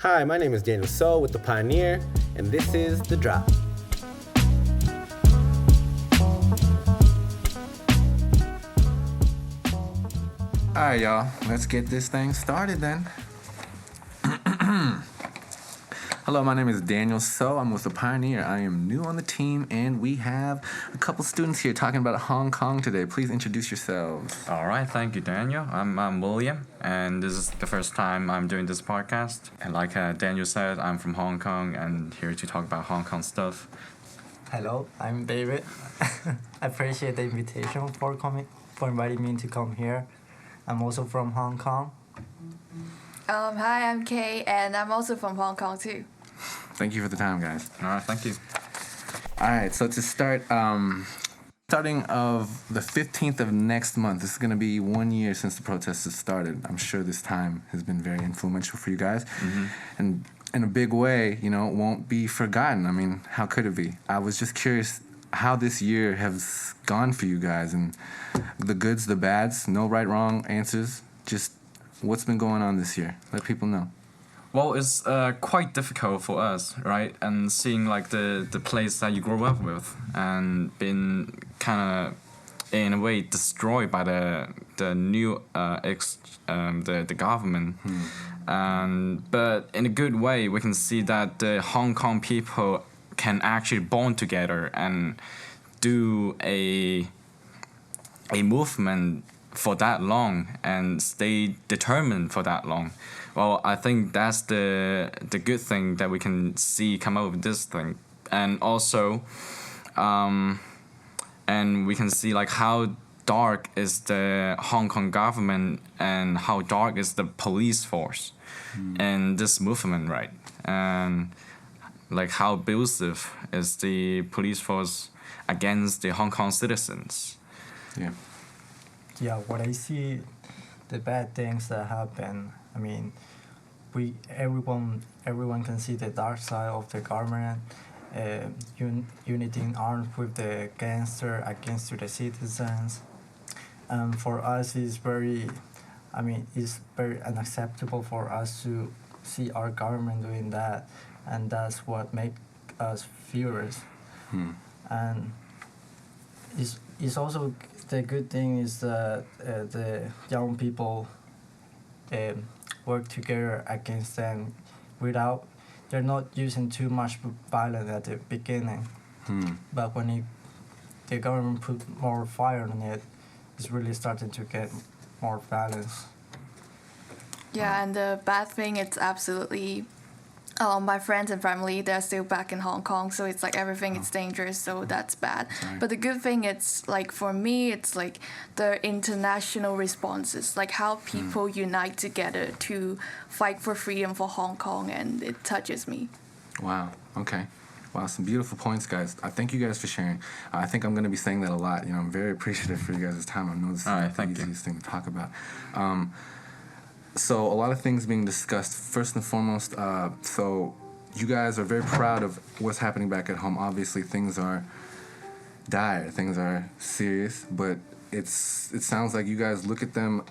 Hi, my name is Daniel So with The Pioneer, and this is The Drop. All right, y'all. Let's get this thing started then. Hello, my name is Daniel So. I'm with The Pioneer. I am new on the team, and we have a couple students here talking about Hong Kong today. Please introduce yourselves. All right, thank you, Daniel. I'm William, and this is the first time I'm doing this podcast. And like Daniel said, I'm from Hong Kong and here to talk about Hong Kong stuff. Hello, I'm David. I appreciate the invitation for inviting me to come here. I'm also from Hong Kong. Hi, I'm Kay, and I'm also from Hong Kong too. Thank you for the time, guys. All right, thank you. All right, so to start, starting of the 15th of next month, this is going to be 1 year since the protests have started. I'm sure this time has been very influential for you guys. Mm-hmm. And in a big way, it won't be forgotten. I mean, how could it be? I was just curious how this year has gone for you guys, and the goods, the bads, no right, wrong answers, just what's been going on this year. Let people know. Well, it's quite difficult for us, right? And seeing like the place that you grew up with and been kind of in a way destroyed by the new the government. But in a good way, we can see that the Hong Kong people can actually bond together and do a movement for that long and stay determined for that long. Well, I think that's the good thing that we can see come out of this thing. And also, and we can see like how dark is the Hong Kong government and how dark is the police force in this movement, right? And like how abusive is the police force against the Hong Kong citizens. Yeah. Yeah, what I see, the bad things that happen. I mean, everyone can see the dark side of the government, uniting arms with the gangster against the citizens. And for us, it's very unacceptable for us to see our government doing that, and that's what makes us furious. And it's also the good thing is that the young people work together against them without they're not using too much violence at the beginning. But when the government put more fire on it, it's really starting to get more violence. Yeah, and the bad thing, it's absolutely, my friends and family, they're still back in Hong Kong, so it's like everything is dangerous, so that's bad. Sorry. But the good thing, it's like for me, it's like the international responses, like how people unite together to fight for freedom for Hong Kong, and it touches me. Wow. Okay. Wow, some beautiful points, guys. I thank you guys for sharing. I think I'm going to be saying that a lot. I'm very appreciative for you guys' time. I know this is not the easiest thing to talk about. So a lot of things being discussed. First and foremost, so you guys are very proud of what's happening back at home. Obviously, things are dire, things are serious, but it sounds like you guys look at them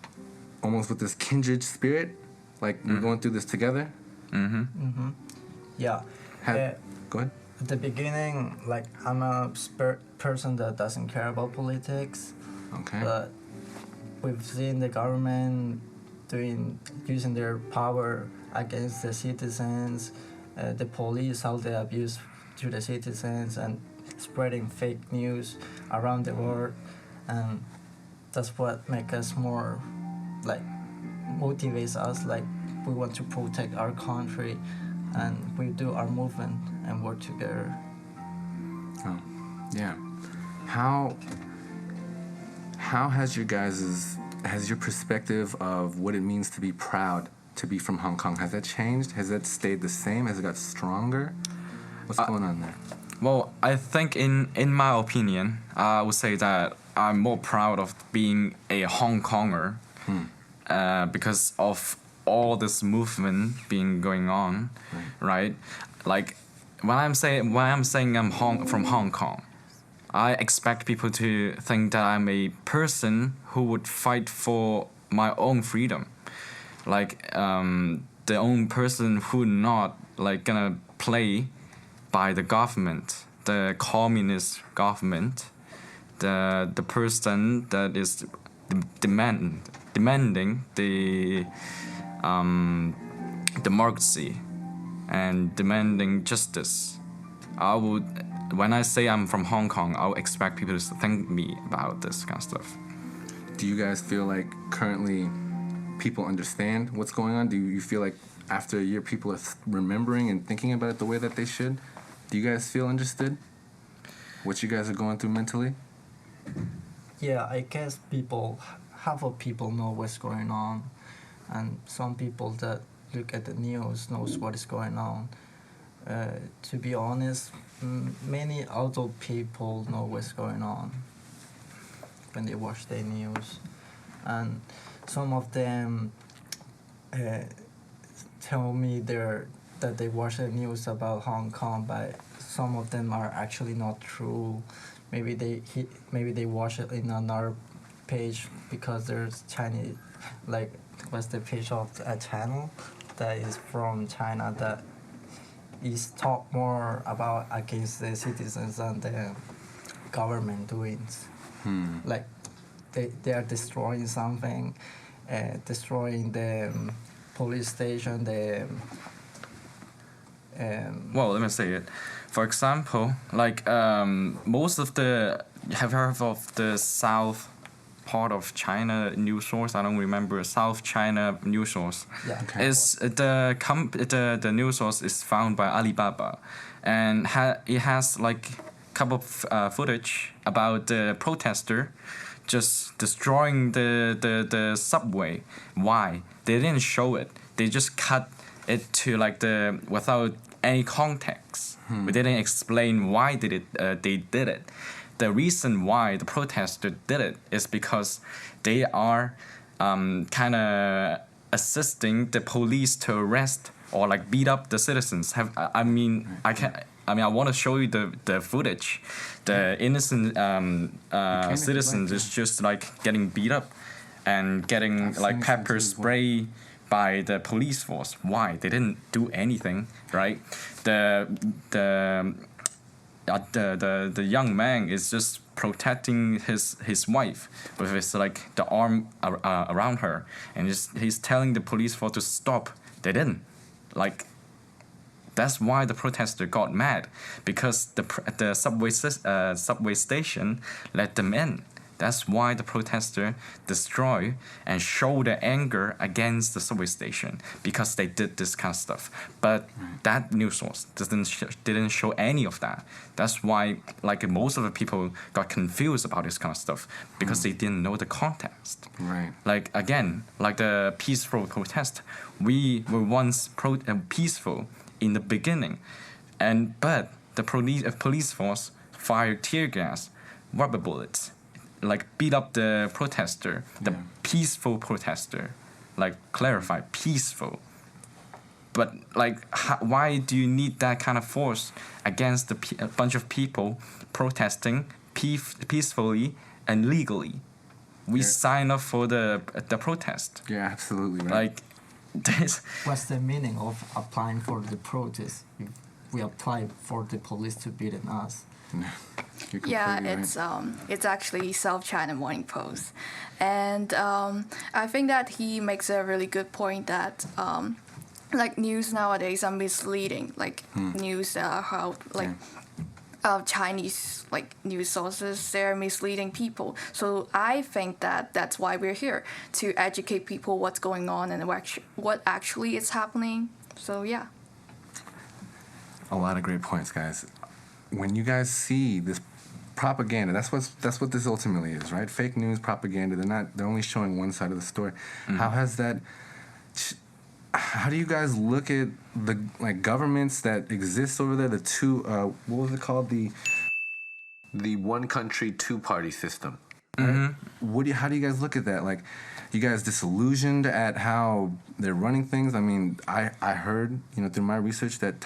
almost with this kindred spirit, like we're going through this together. Yeah. Go ahead. At the beginning, like I'm a person that doesn't care about politics. Okay. But we've seen the government using their power against the citizens, the police, how they abuse to the citizens and spreading fake news around the world, and that's what makes us more, like, motivates us, like we want to protect our country, and we do our movement and work together. Oh, yeah. How has your perspective of what it means to be proud to be from Hong Kong, has that changed? Has that stayed the same? Has it got stronger? What's going on there? Well, I think in my opinion, I would say that I'm more proud of being a Hong Konger because of all this movement being going on, right? Like when I'm saying I'm from Hong Kong, I expect people to think that I'm a person who would fight for my own freedom. Like the only person who not like gonna play by the government, the communist government, the person that is demanding the democracy and demanding justice. I would, when I say I'm from Hong Kong, I'll expect people to think me about this kind of stuff. Do you guys feel like currently people understand what's going on? Do you feel like after a year people are remembering and thinking about it the way that they should? Do you guys feel understood? What you guys are going through mentally? Yeah, I guess half of people know what's going on, and some people that look at the news knows what is going on. To be honest, many adult people know what's going on when they watch the news, and some of them tell me that they watch the news about Hong Kong, but some of them are actually not true. Maybe they watch it in another page because there's Chinese, like what's the page of a channel that is from China that is talk more about against the citizens and the government doings. Like they are destroying something, destroying the police station, Well, let me say it. For example, like most of the, have you heard of the South part of China news source? I don't remember. South China news source. Yeah. Okay. Is the news source is found by Alibaba, and it has like couple of footage about the protester just destroying the subway. Why? They didn't show it. They just cut it to like without any context. We didn't explain why they did it. The reason why the protester did it is because they are kind of assisting the police to arrest or like beat up the citizens. I want to show you the footage. The innocent citizens is just like getting beat up and getting like pepper spray by the police force. Why? They didn't do anything, right? The young man is just protecting his wife with his like the arm around her, and he's telling the police force to stop. They didn't. Like, that's why the protester got mad, because the subway station let them in. That's why the protester destroy and show their anger against the subway station, because they did this kind of stuff. But that news source didn't show any of that. That's why like most of the people got confused about this kind of stuff, because they didn't know the context. Right. Like again, like the peaceful protest, we were once peaceful in the beginning, but the police force fired tear gas, rubber bullets, like beat up the protester, the peaceful protester, like clarify peaceful. But like, why do you need that kind of force against a bunch of people protesting peacefully and legally? We sign up for the protest. Yeah, absolutely right. Like this. What's the meaning of applying for the protest if we apply for the police to beat us? Yeah, right. it's actually South China Morning Post, and I think that he makes a really good point that like news nowadays are misleading, like news that are held like Chinese like news sources, they're misleading people. So I think that that's why we're here, to educate people what's going on and what actually is happening. So yeah. A lot of great points, guys. When you guys see this propaganda, that's what this ultimately is, right? Fake news, propaganda. They're only showing one side of the story. How do you guys look at the like governments that exist over there? The two, what was it called? The one country, two party system. Right? How do you guys look at that? Like, you guys disillusioned at how they're running things? I mean, I heard, through my research that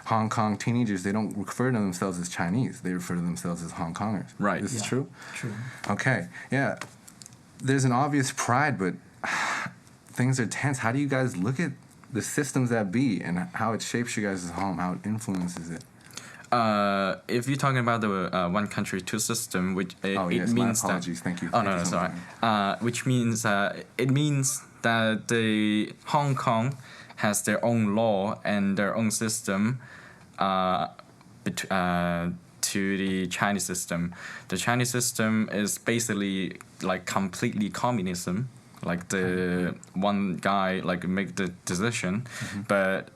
Hong Kong teenagers, they don't refer to themselves as Chinese. They refer to themselves as Hong Kongers. Right. This is true? True. Okay. Yeah. There's an obvious pride, but things are tense. How do you guys look at the systems that be and how it shapes you guys' home, how it influences it? If you're talking about the one country two system, which it my means apologies. that. Thank you. Oh Thank no, you no, so sorry. much. Which means it means that the Hong Kong has their own law and their own system, to the Chinese system. The Chinese system is basically like completely communism. Like the one guy like make the decision, but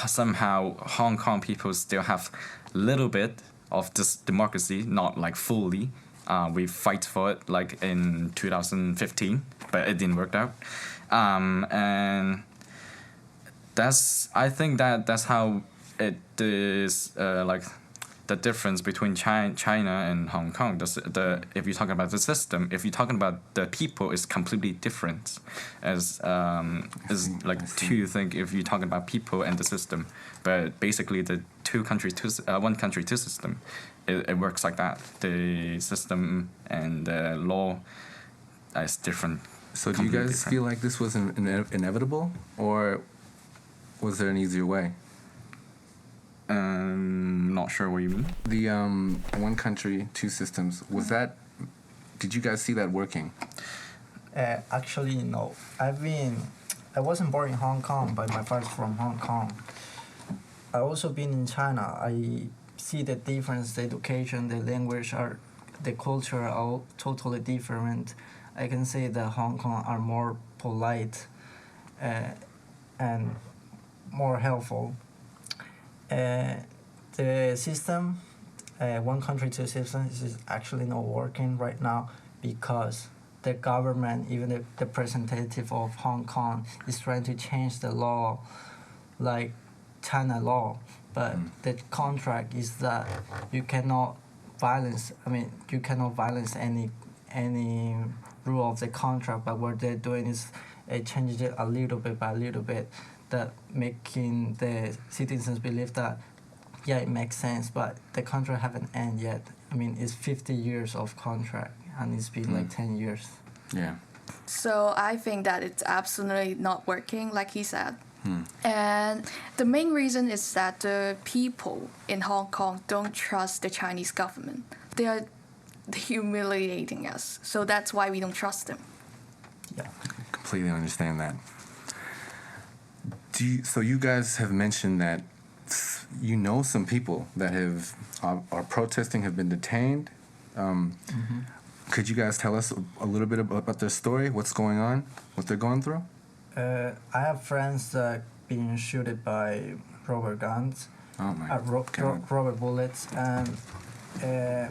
somehow Hong Kong people still have little bit of this democracy, not like fully. We fight for it like in 2015, but it didn't work out. And I think that's how it is like the difference between China and Hong Kong. If you're talking about the system, if you're talking about the people, it's completely different. As like two think if you're talking about people and the system, but basically the one country two system, it works like that. The system and the law is different. So do you guys feel like this was inevitable, or was there an easier way? Not sure what you mean. The one country, two systems, did you guys see that working? Actually, no. I wasn't born in Hong Kong, but my father's from Hong Kong. I also been in China. I see the difference, the education, the language, the culture are all totally different. I can say that Hong Kong are more polite and more helpful. The system, one country, two systems, is actually not working right now because the government, even the representative of Hong Kong, is trying to change the law, like China law. But the contract is that you cannot violence. You cannot violence any rule of the contract. But what they're doing is changing it a little bit by a little bit, that making the citizens believe that, yeah, it makes sense, but the contract haven't ended yet. It's 50 years of contract, and it's been like 10 years. Yeah. So I think that it's absolutely not working, like he said. And the main reason is that the people in Hong Kong don't trust the Chinese government. They are humiliating us, so that's why we don't trust them. Yeah. Completely understand that. So you guys have mentioned that you know some people that are protesting, have been detained. Could you guys tell us a little bit about their story? What's going on? What they're going through? I have friends that being shot by rubber guns, rubber bullets, and the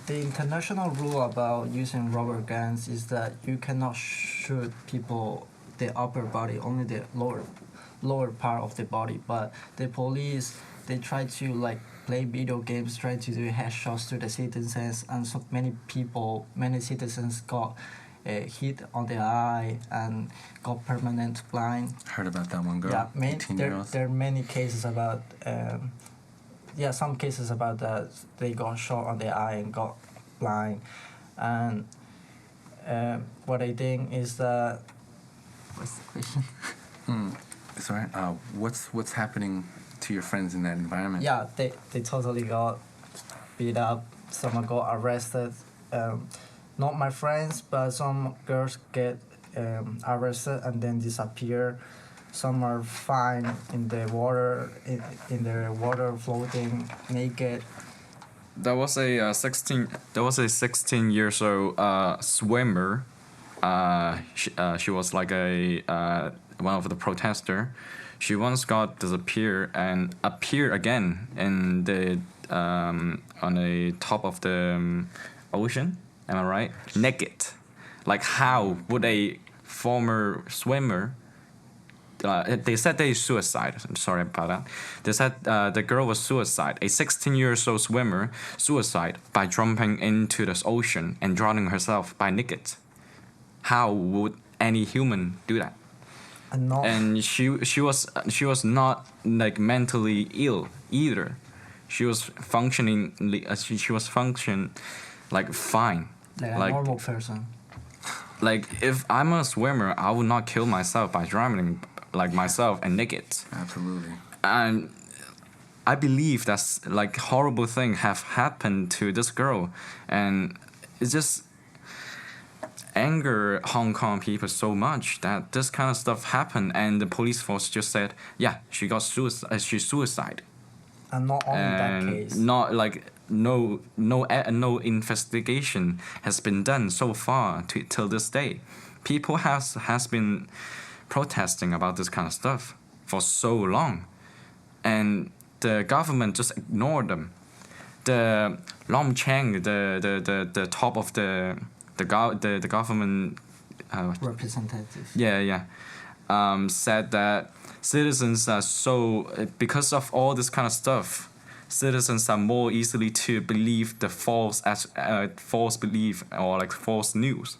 international rule about using rubber guns is that you cannot shoot people the upper body, only the lower part of the body. But the police, they try to like play video games, try to do headshots to the citizens, and so many citizens got hit on the eye and got permanent blind. Heard about that one girl. Yeah, 18-year-olds. there are many cases about some cases about that they got shot on the eye and got blind. And what I think is that, what's the question? It's all right. What's happening to your friends in that environment? Yeah, they totally got beat up. Some got arrested. Not my friends, but some girls get arrested and then disappear. Some are found in the water, in the water floating naked. There was a 16 years old swimmer. She was like one of the protester. She once got disappeared and appeared again in the on the top of the ocean. Am I right? Naked. Like, how would a former swimmer? They said they suicide. I'm sorry about that. They said the girl was suicide. A 16-year-old swimmer suicide by jumping into the ocean and drowning herself by naked. How would any human do that? And she was not like mentally ill either. She was functioning. She was function like fine. Like a normal person. like if I'm a swimmer, I would not kill myself by drowning like myself and naked. Absolutely. And I believe that's like horrible thing have happened to this girl, and it's just anger Hong Kong people so much that this kind of stuff happened, and the police force just said, yeah, she got suicide. And not only that And case. not like no investigation has been done so far till this day. People has been protesting about this kind of stuff for so long, and the government just ignored them. The Lam Chang, the top of the government Representative. said that citizens are because of all this kind of stuff, citizens are more easily to believe the false belief or like false news.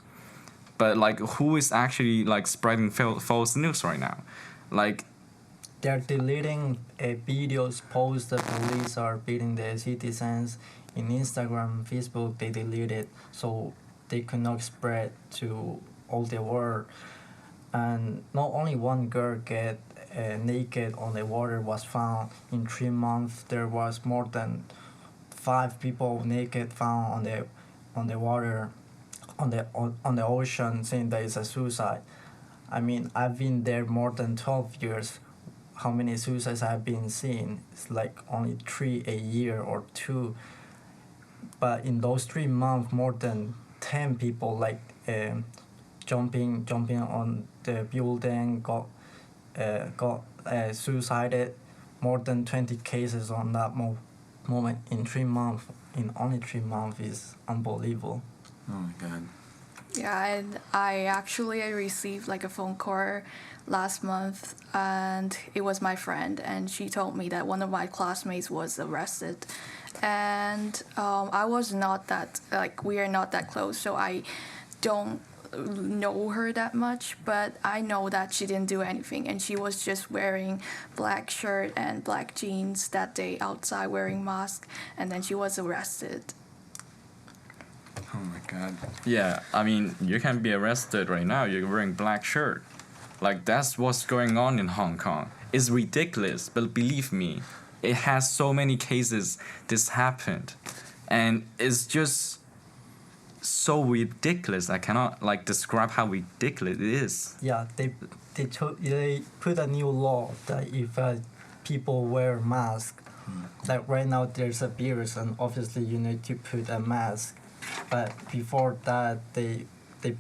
But like, who is actually like spreading false news right now? Like, They're deleting videos, posts the police are beating the citizens. In Instagram, Facebook, they deleted so they could not spread to all the world. And not only one girl get naked on the water was found in 3 months. There was more than 5 people naked found on the water, on the ocean, saying that it's a suicide. I mean, I've been there more than 12 years. How many suicides have been seen? It's like only 3 a year or 2. But in those 3 months, more than 10 people like jumping on the building got suicided. More than 20 cases on that moment in 3 months. In only 3 months is unbelievable. Oh my God. Yeah, and I received like a phone call last month, and it was my friend, and she told me that one of my classmates was arrested, and I was not that, like, we are not that close, so I don't know her that much, but I know that she didn't do anything, and she was just wearing black shirt and black jeans that day outside wearing mask, and then she was arrested. Oh my God. yeah, I mean, you can be arrested right now. You're wearing black shirt. Like, that's what's going on in Hong Kong. It's ridiculous, but believe me, it has so many cases this happened, and it's just so ridiculous. I cannot like describe how ridiculous it is. Yeah, they put a new law that if people wear mask, like right now there's a virus and obviously you need to put a mask. But before that, they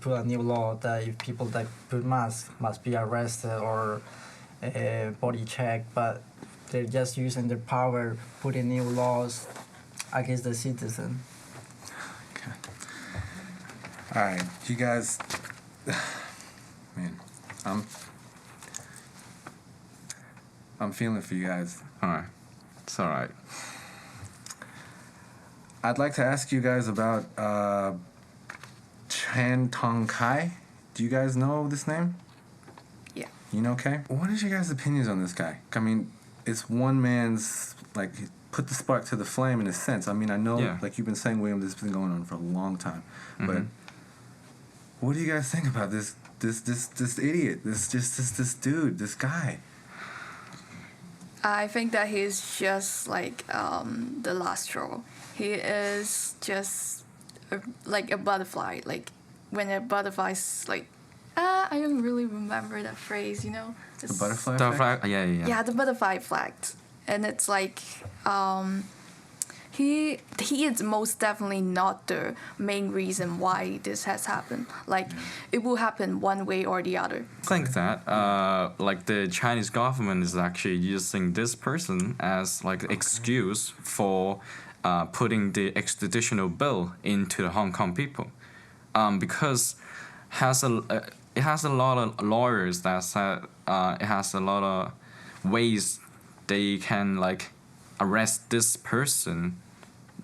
put a new law that if people that put masks must be arrested or body checked. But they're just using their power, putting new laws against the citizen. Okay. All right, you guys. Man, I'm feeling for you guys. Alright, it's alright. I'd like to ask you guys about Chan Tong Kai. Do you guys know this name? Yeah. You know Kai? What is your guys' opinions on this guy? I mean, it's one man's, like, put the spark to the flame in a sense. I mean, I know, Yeah. like you've been saying, William, this has been going on for a long time. But what do you guys think about this idiot, this dude, this guy? I think that he's just like the last straw. He is just like a butterfly. Like when a butterfly's like, I don't really remember that phrase, you know? The butterfly The effect? flag, yeah. Yeah, the butterfly effect. And it's like, he is most definitely not the main reason why this has happened. Like, it will happen one way or the other. I think that like the Chinese government is actually using this person as like excuse for putting the extraditional bill into the Hong Kong people, because it has a lot of lawyers that said it has a lot of ways they can like arrest this person,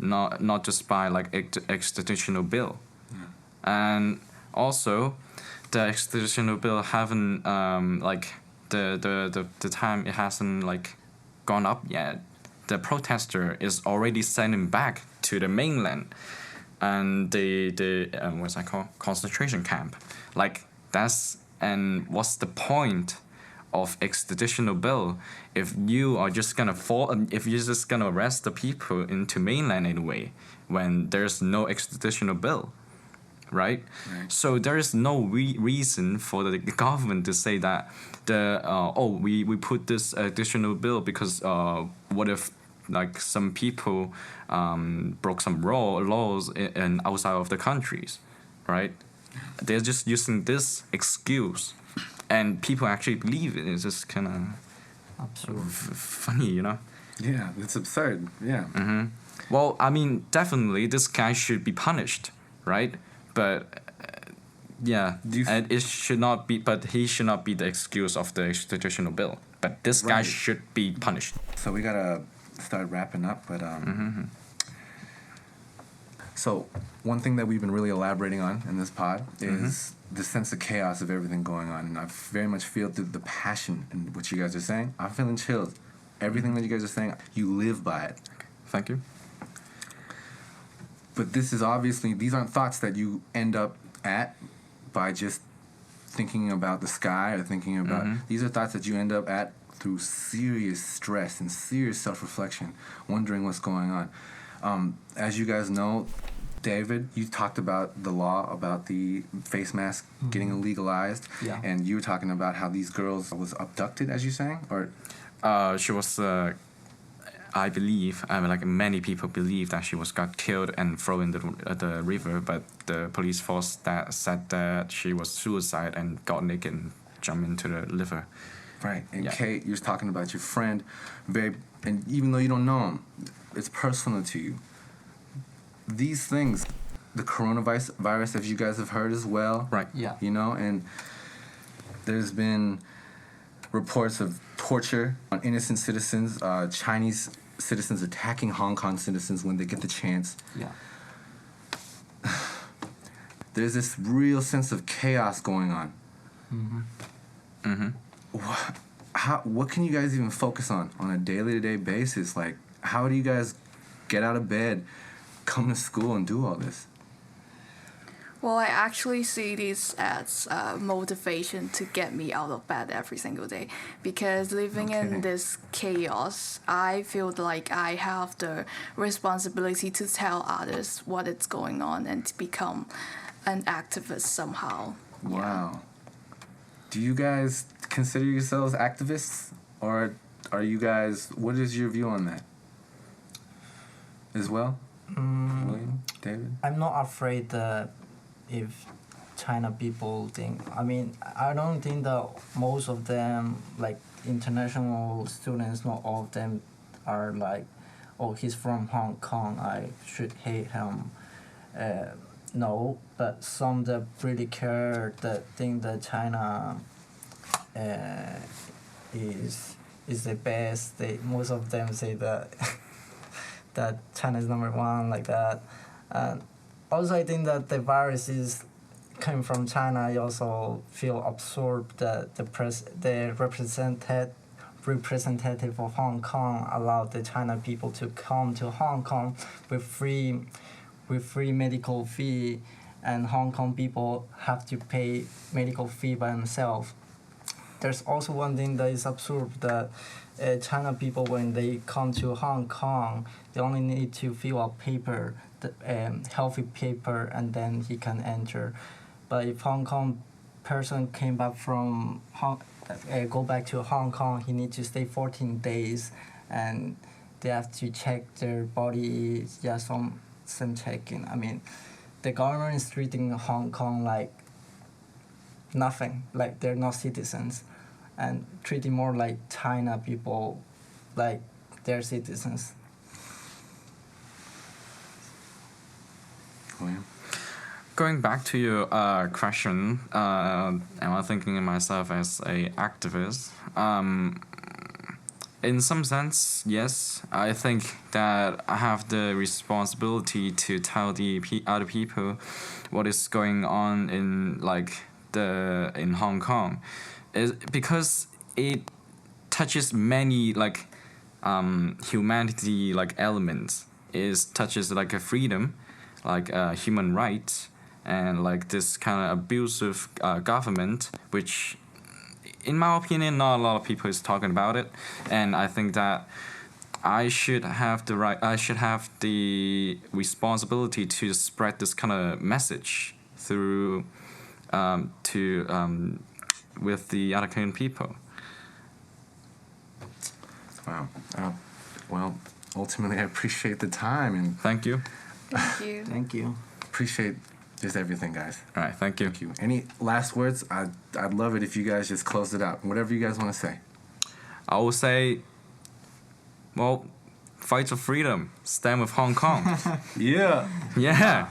not just by like extraditional bill. And also the extraditional bill haven't like the time it hasn't like gone up yet. The protester is already sending back to the mainland, and the what's that called, concentration camp. Like what's the point of extraditional bill if you are just gonna if you're just gonna arrest the people into mainland anyway when there's no extraditional bill, right? So there is no reason for the government to say that we put this additional bill because what if like some people broke some laws in outside of the countries, right? They're just using this excuse, and people actually believe it. It's just kind of funny, you know? Yeah, it's absurd. Yeah. Mm-hmm. Well, I mean, definitely this guy should be punished, right? But and it should not be. But he should not be the excuse of the extraditional bill. But this guy should be punished. So we gotta start wrapping up. But so one thing that we've been really elaborating on in this pod is the sense of chaos of everything going on, and I very much feel the passion in what you guys are saying. I'm feeling chilled. Everything that you guys are saying, you live by it. Thank you. But this is obviously, these aren't thoughts that you end up at by just thinking about the sky or thinking about, these are thoughts that you end up at through serious stress and serious self-reflection, wondering what's going on. As you guys know, David, you talked about the law about the face mask getting legalized, and you were talking about how these girls was abducted, as you saying, or she was. I believe, like many people believe that she got killed and thrown in the river, but the police force that said that she was suicide and got naked and jumped into the river. Right, and Kate, you're talking about your friend, babe, and even though you don't know him, it's personal to you. These things, the coronavirus, as you guys have heard as well, right? Yeah. You know, and there's been reports of torture on innocent citizens, Chinese citizens attacking Hong Kong citizens when they get the chance. Yeah. There's this real sense of chaos going on. What can you guys even focus on a day-to-day basis? Like, how do you guys get out of bed, come to school, and do all this? Well, I actually see this as motivation to get me out of bed every single day, because living in this chaos, I feel like I have the responsibility to tell others what is going on and to become an activist somehow. Wow. Do you guys consider yourselves activists, or are you guys, what is your view on that as well? William, David? I'm not afraid that if China people think, I mean, I don't think that most of them, like international students, not all of them are like, oh, he's from Hong Kong, I should hate him. No, but some that really care, that think that China is the best. Most of them say that that China is number one, like that. And also, I think that the virus is coming from China. I also feel absorbed that the representative of Hong Kong allowed the China people to come to Hong Kong with free medical fee, and Hong Kong people have to pay medical fee by themselves. There's also one thing that is absurd, that China people, when they come to Hong Kong, they only need to fill out paper, healthy paper, and then he can enter. But if Hong Kong person came back from go back to Hong Kong, he needs to stay 14 days, and they have to check their body, some checking. I mean, the government is treating Hong Kong like nothing, like they're not citizens, and treating more like China people, like they're citizens. William? Going back to your question, am I thinking of myself as a activist? In some sense, yes. I think that I have the responsibility to tell the other people what is going on in in Hong Kong, because it touches many humanity elements. It touches a freedom, human rights, and like this kind of abusive government, which, in my opinion, not a lot of people is talking about it, and I think that I should have the responsibility to spread this kind of message through with the other Korean people. Wow. Well, ultimately, I appreciate the time and Thank you. Thank you. Thank you. appreciate just everything, guys. All right, thank you. Thank you. Any last words? I'd love it if you guys just closed it out. Whatever you guys want to say. I will say, well, fight for freedom, stand with Hong Kong. Yeah. Yeah.